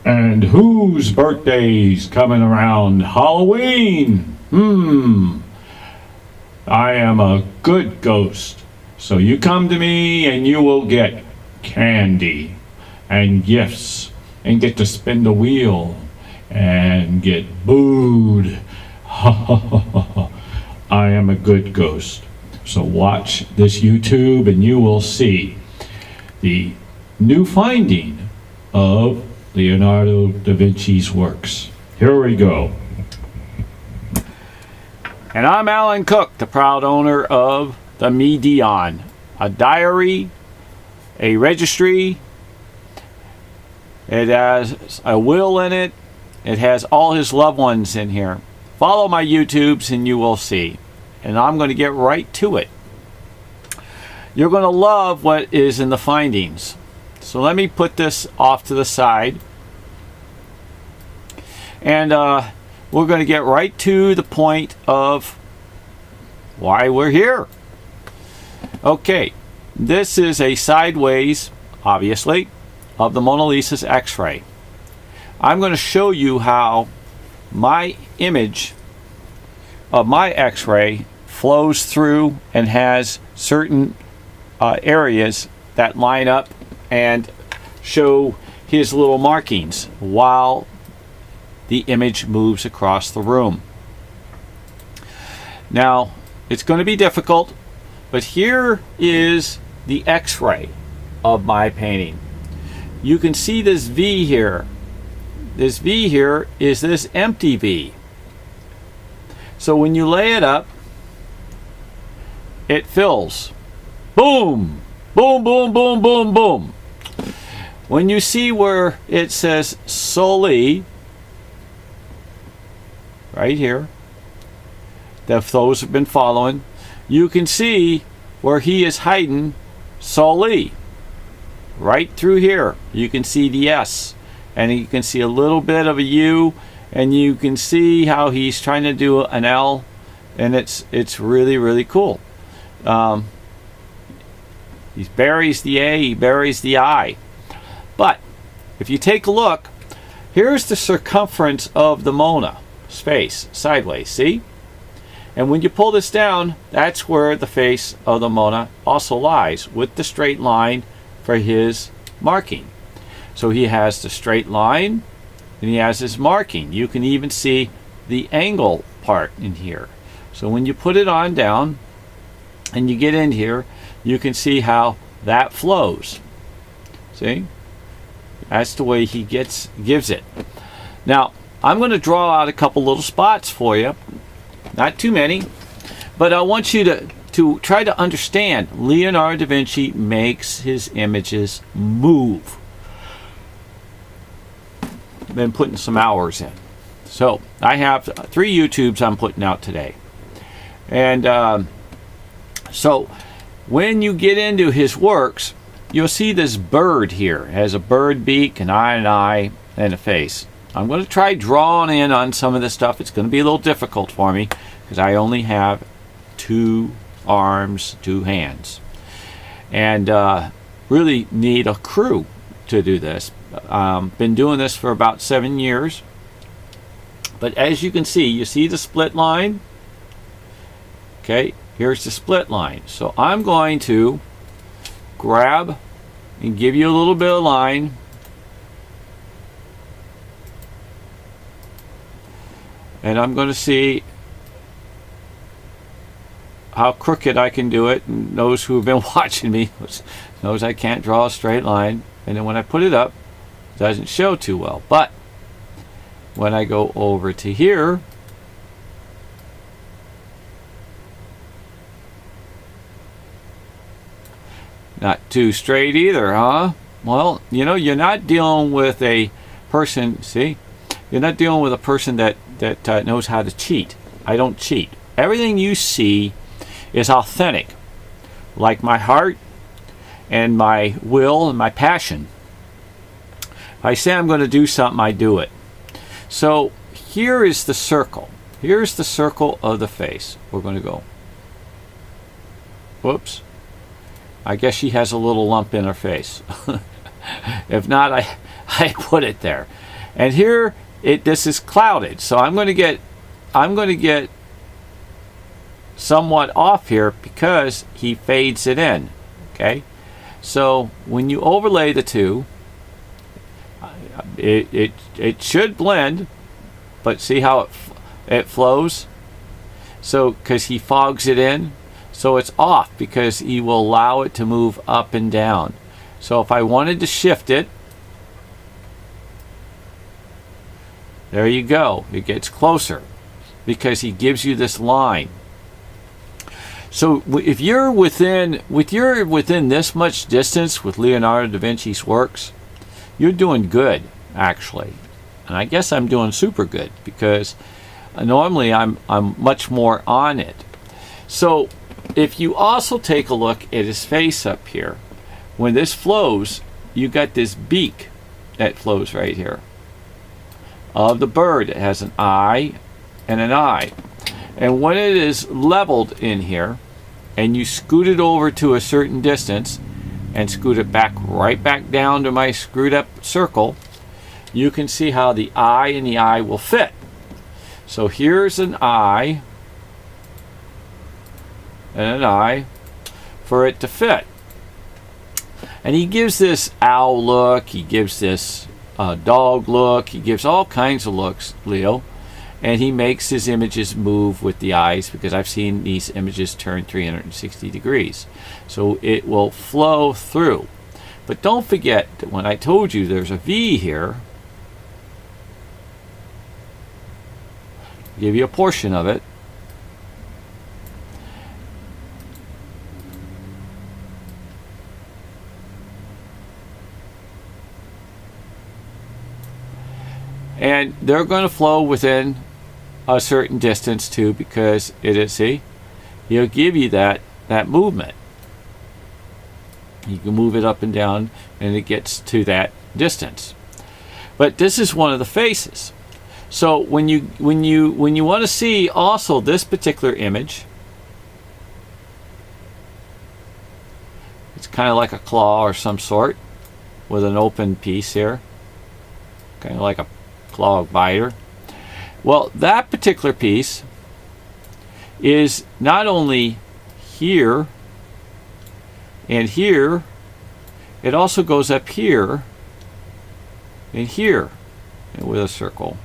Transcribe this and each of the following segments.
And whose birthday's coming around Halloween? I am a good ghost. So you come to me and you will get candy and gifts and get to spin the wheel and get booed. I am a good ghost. So watch this YouTube and you will see the new finding of Leonardo da Vinci's works. Here we go. And I'm ALANCOOK, the proud owner of the Midion, a diary, a registry. It has a will in it. It has all his loved ones in here. Follow my YouTubes and you will see. And I'm going to get right to it. You're going to love what is in the findings. So let me put this off to the side. And we're going to get right to the point of why we're here. Okay, this is a sideways, obviously, of the Mona Lisa's X-ray. I'm going to show you how my image of my X-ray flows through and has certain areas that line up and show his little markings while the image moves across the room. Now, it's going to be difficult, but here is the X-ray of my painting. You can see this V here. This V here is this empty V. So when you lay it up, it fills. Boom! Boom, boom, boom, boom, boom. When you see where it says Soli, right here, if those have been following, you can see where he is hiding Soli. Right through here, you can see the S, and you can see a little bit of a U, and you can see how he's trying to do an L, and it's really, really cool. He buries the A, he buries the I. But if you take a look, here's the circumference of the Mona face, sideways, see? And when you pull this down, that's where the face of the Mona also lies, with the straight line for his marking. So he has the straight line, and he has his marking. You can even see the angle part in here. So when you put it on down, and you get in here, you can see how that flows. See? That's the way he gives it. Now, I'm going to draw out a couple little spots for you. Not too many, but I want you to try to understand. Leonardo da Vinci makes his images move. Been putting some hours in. So I have 3 YouTubes I'm putting out today. And so when you get into his works, you'll see this bird here. It has a bird beak, an eye, and a face. I'm going to try drawing in on some of this stuff. It's going to be a little difficult for me because I only have 2 arms, 2 hands. And really need a crew to do this. Been doing this for about 7 years. But as you can see, you see the split line? Okay, here's the split line. So I'm going to grab and give you a little bit of line. And I'm going to see how crooked I can do it. And those who have been watching me knows I can't draw a straight line. And then when I put it up, it doesn't show too well. But when I go over to here, not too straight either, huh? Well, you know, you're not dealing with a person, see? You're not dealing with a person that knows how to cheat. I don't cheat. Everything you see is authentic. Like my heart and my will and my passion. If I say I'm going to do something, I do it. So here is the circle. Here's the circle of the face. We're going to go. Whoops. I guess she has a little lump in her face. If not, I put it there. And here this is clouded, so I'm going to get somewhat off here because he fades it in. Okay, so when you overlay the two, it should blend, but see how it flows? So because he fogs it in, so it's off because he will allow it to move up and down. So if I wanted to shift it, there you go. It gets closer because he gives you this line. So if you're within this much distance with Leonardo da Vinci's works, you're doing good, actually. And I guess I'm doing super good because normally I'm much more on it. So if you also take a look at his face up here, when this flows, you got this beak that flows right here of the bird. It has an eye and an eye. And when it is leveled in here, and you scoot it over to a certain distance, and scoot it right back down to my screwed up circle, you can see how the eye and the eye will fit. So here's an eye and an eye for it to fit. And he gives this owl look, he gives this dog look, he gives all kinds of looks, Leo. And he makes his images move with the eyes, because I've seen these images turn 360 degrees. So it will flow through. But don't forget that when I told you there's a V here, I'll give you a portion of it. And they're going to flow within a certain distance too, because it is, see, he'll give you that movement. You can move it up and down and it gets to that distance. But this is one of the faces. So when you want to see also this particular image, it's kind of like a claw or some sort with an open piece here, kind of like a claw biter. Well, that particular piece is not only here and here, it also goes up here and here with a circle.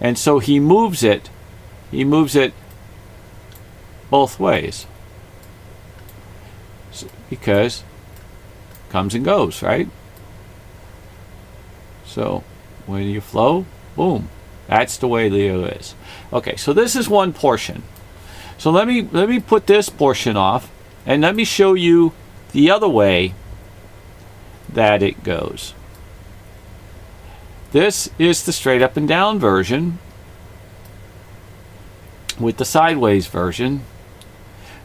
And so he moves it both ways, because it comes and goes, right? So when you flow, boom. That's the way Leo is. Okay, so this is one portion. So let me put this portion off, and let me show you the other way that it goes. This is the straight up and down version with the sideways version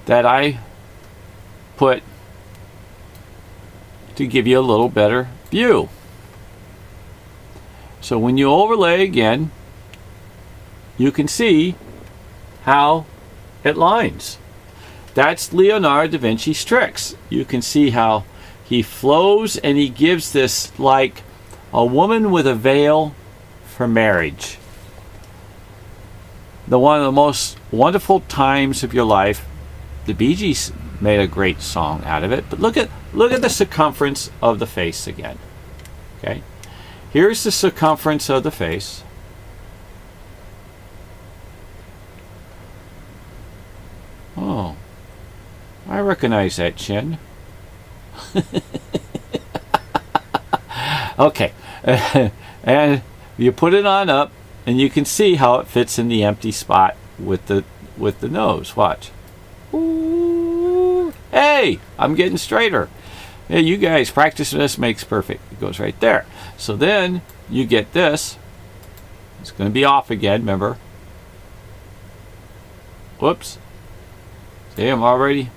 that I put to give you a little better view. So when you overlay again, you can see how it lines. That's Leonardo da Vinci's tricks. You can see how he flows, and he gives this like a woman with a veil for marriage. One of the most wonderful times of your life. The Bee Gees made a great song out of it, but look at the circumference of the face again. Okay, here's the circumference of the face. Oh, I recognize that chin. Okay, and you put it on up, and you can see how it fits in the empty spot with the nose. Watch. Ooh, hey, I'm getting straighter. Hey, you guys, practice this makes perfect. It goes right there. So then you get this. It's going to be off again. Remember? Whoops. See, I'm already.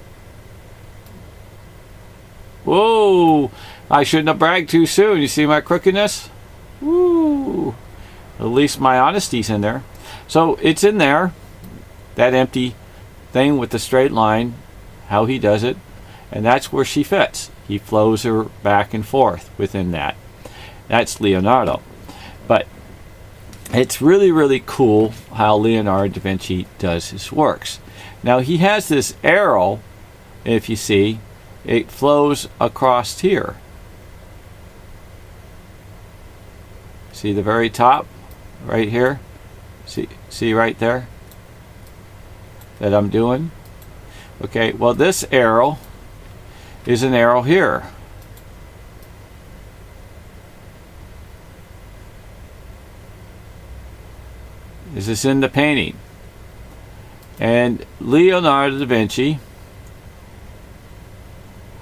Whoa! I shouldn't have bragged too soon. You see my crookedness? Woo! At least my honesty's in there. So it's in there, that empty thing with the straight line, how he does it, and that's where she fits. He flows her back and forth within that. That's Leonardo. But it's really, really cool how Leonardo da Vinci does his works. Now he has this arrow, if you see, it flows across here. See the very top, right here? See right there? That I'm doing? Okay, well this arrow is an arrow here. This is in the painting. And Leonardo da Vinci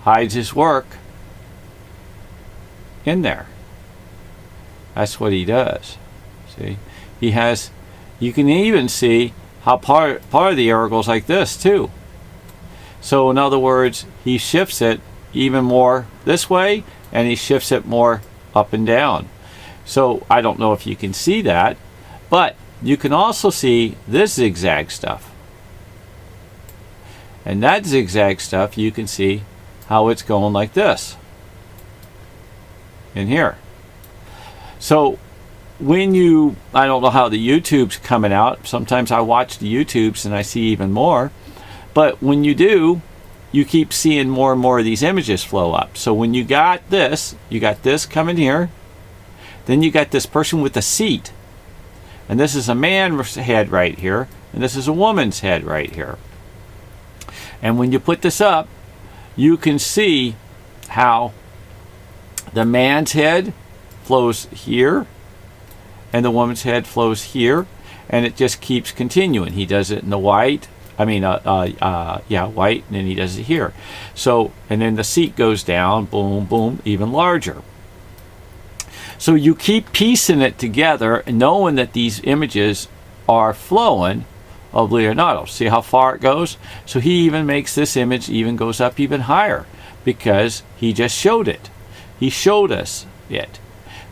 hides his work in there. That's what he does. See? He has, you can even see how part of the arrow goes like this too. So in other words, he shifts it even more this way, and he shifts it more up and down. So I don't know if you can see that, but you can also see this zigzag stuff. And that zigzag stuff, you can see how it's going like this in here. So when you, I don't know how the YouTube's coming out. Sometimes I watch the YouTubes and I see even more. But when you do, you keep seeing more and more of these images flow up. So when you got this coming here. Then you got this person with a seat. And this is a man's head right here. And this is a woman's head right here. And when you put this up, you can see how the man's head flows here and the woman's head flows here, and it just keeps continuing. He does it in the white, white, and then he does it here. So, and then the seat goes down, boom, boom, even larger. So you keep piecing it together, knowing that these images are flowing of Leonardo. See how far it goes? So he even makes this image even goes up even higher because he just showed it. He showed us it.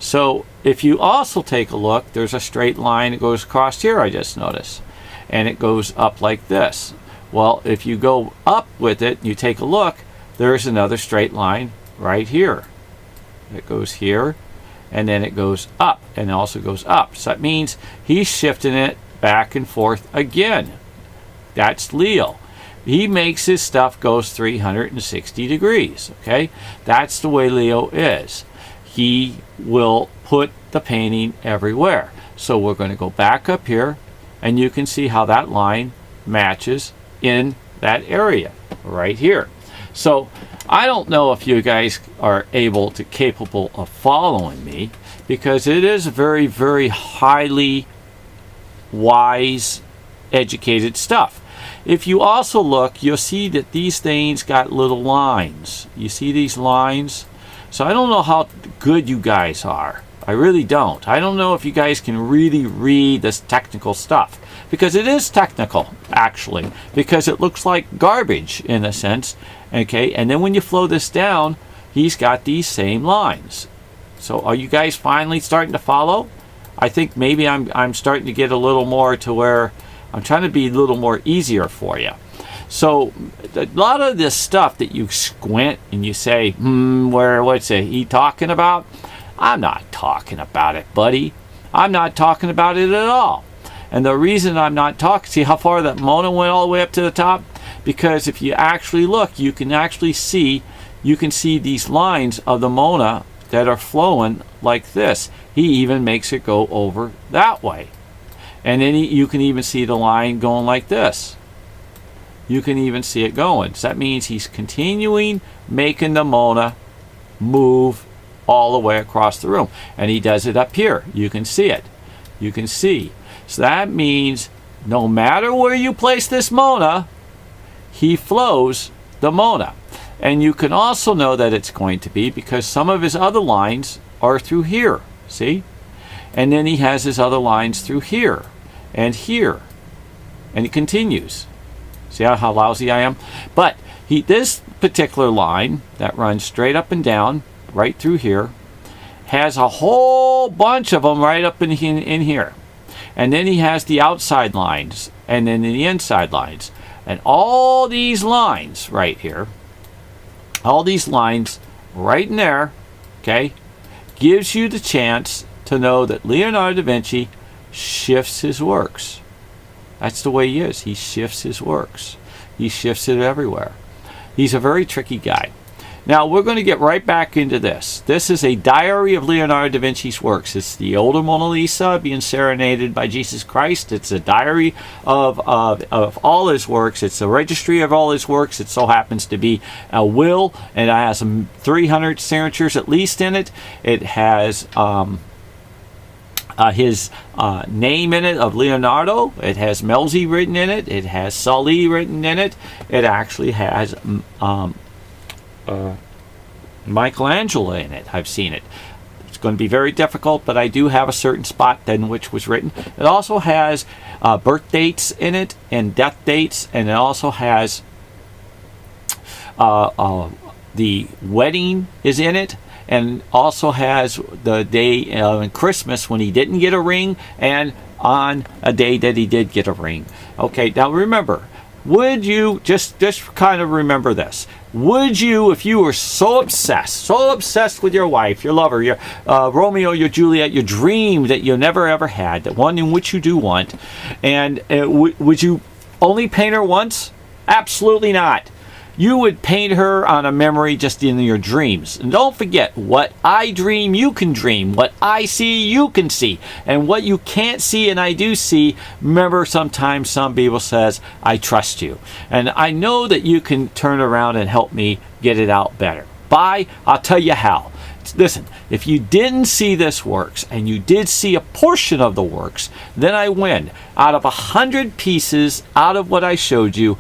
So if you also take a look, there's a straight line that goes across here, I just noticed. And it goes up like this. Well, if you go up with it, you take a look, there's another straight line right here. It goes here, and then it goes up, and it also goes up. So that means he's shifting it back and forth again. That's Leo. He makes his stuff goes 360 degrees, okay? That's the way Leo is. He will put the painting everywhere. So we're going to go back up here, and you can see how that line matches in that area right here. So I don't know if you guys are capable of following me, because it is very, very highly wise, educated stuff. If you also look, you'll see that these things got little lines. You see these lines? So I don't know how good you guys are. I really don't. I don't know if you guys can really read this technical stuff, because it is technical, actually, because it looks like garbage in a sense. Okay, and then when you flow this down, he's got these same lines. So are you guys finally starting to follow? I think maybe I'm starting to get a little more to where I'm trying to be a little more easier for you. So a lot of this stuff that you squint and you say, what's he talking about? I'm not talking about it, buddy. I'm not talking about it at all. And the reason I'm not talking, see how far that Mona went all the way up to the top? Because if you actually look, you can actually see, these lines of the Mona that are flowing like this. He even makes it go over that way. And then you can even see the line going like this. You can even see it going. So that means he's continuing making the Mona move all the way across the room. And he does it up here. You can see it. You can see. So that means no matter where you place this Mona, he flows the Mona. And you can also know that it's going to be because some of his other lines are through here. See? And then he has his other lines through here and here. And he continues. See how lousy I am? But this particular line that runs straight up and down, right through here, has a whole bunch of them right up in here. And then he has the outside lines and then the inside lines. And all these lines right here, all these lines right in there, okay, gives you the chance to know that Leonardo da Vinci shifts his works. That's the way he is. He shifts his works. He shifts it everywhere. He's a very tricky guy. Now, we're going to get right back into this. This is a diary of Leonardo da Vinci's works. It's the older Mona Lisa being serenaded by Jesus Christ. It's a diary of all his works. It's a registry of all his works. It so happens to be a will, and it has 300 signatures at least in it. It has his name in it of Leonardo. It has Melzi written in it. It has Sully written in it. It actually has Michelangelo in it. I've seen it. It's going to be very difficult, but I do have a certain spot then which was written. It also has birth dates in it and death dates, and it also has the wedding is in it, and also has the day in Christmas when he didn't get a ring, and on a day that he did get a ring. Okay, now remember, would you just kind of remember this? Would you, if you were so obsessed with your wife, your lover, your Romeo, your Juliet, your dream that you never ever had, the one in which you do want, and would you only paint her once? Absolutely not. You would paint her on a memory just in your dreams. And don't forget, what I dream, you can dream. What I see, you can see. And what you can't see and I do see, remember sometimes some people says, I trust you. And I know that you can turn around and help me get it out better. I'll tell you how. Listen, if you didn't see this works and you did see a portion of the works, then I win. Out of 100 pieces, out of what I showed you,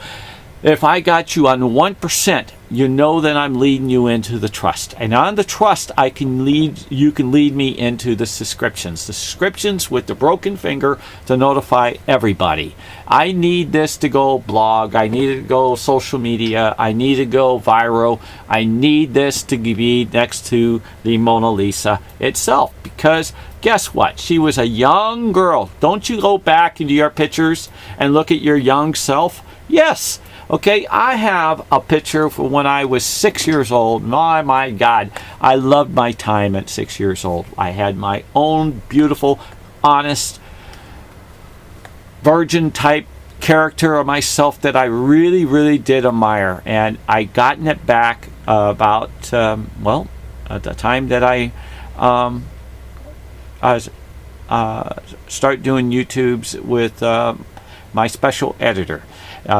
if I got you on 1%, you know that I'm leading you into the trust. And on the trust, you can lead me into the subscriptions. The subscriptions with the broken finger to notify everybody. I need this to go blog. I need it to go social media. I need to go viral. I need this to be next to the Mona Lisa itself. Because guess what? She was a young girl. Don't you go back into your pictures and look at your young self? Yes. Okay, I have a picture from when I was 6 years old. My God, I loved my time at 6 years old. I had my own beautiful, honest, virgin type character of myself that I really, really did admire. And I gotten it back about, at the time that I start doing YouTubes with my special editor.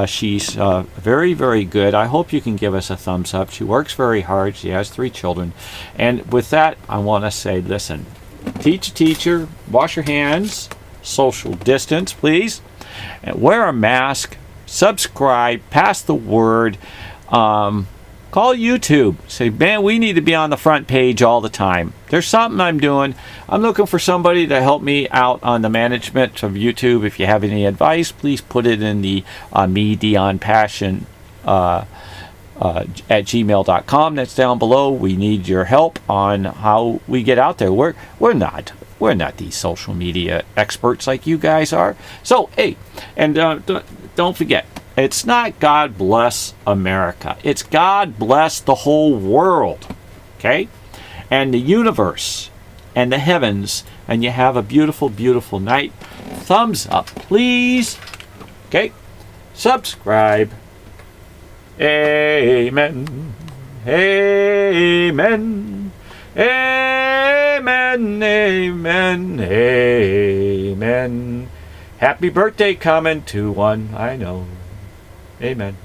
She's very, very good. I hope you can give us a thumbs up. She works very hard. She has 3 children. And with that, I want to say, listen, teach a teacher, wash your hands, social distance, please, and wear a mask, subscribe, pass the word, call YouTube. Say, man, we need to be on the front page all the time. There's something I'm doing. I'm looking for somebody to help me out on the management of YouTube. If you have any advice, please put it in the MIDIONPASSION at gmail.com. That's down below. We need your help on how we get out there. We're not these social media experts like you guys are. So, hey, and don't forget, it's not God bless America. It's God bless the whole world. Okay? And the universe and the heavens. And you have a beautiful, beautiful night. Thumbs up, please. Okay? Subscribe. Amen. Amen. Amen. Amen. Amen. Happy birthday coming to one I know. Amen.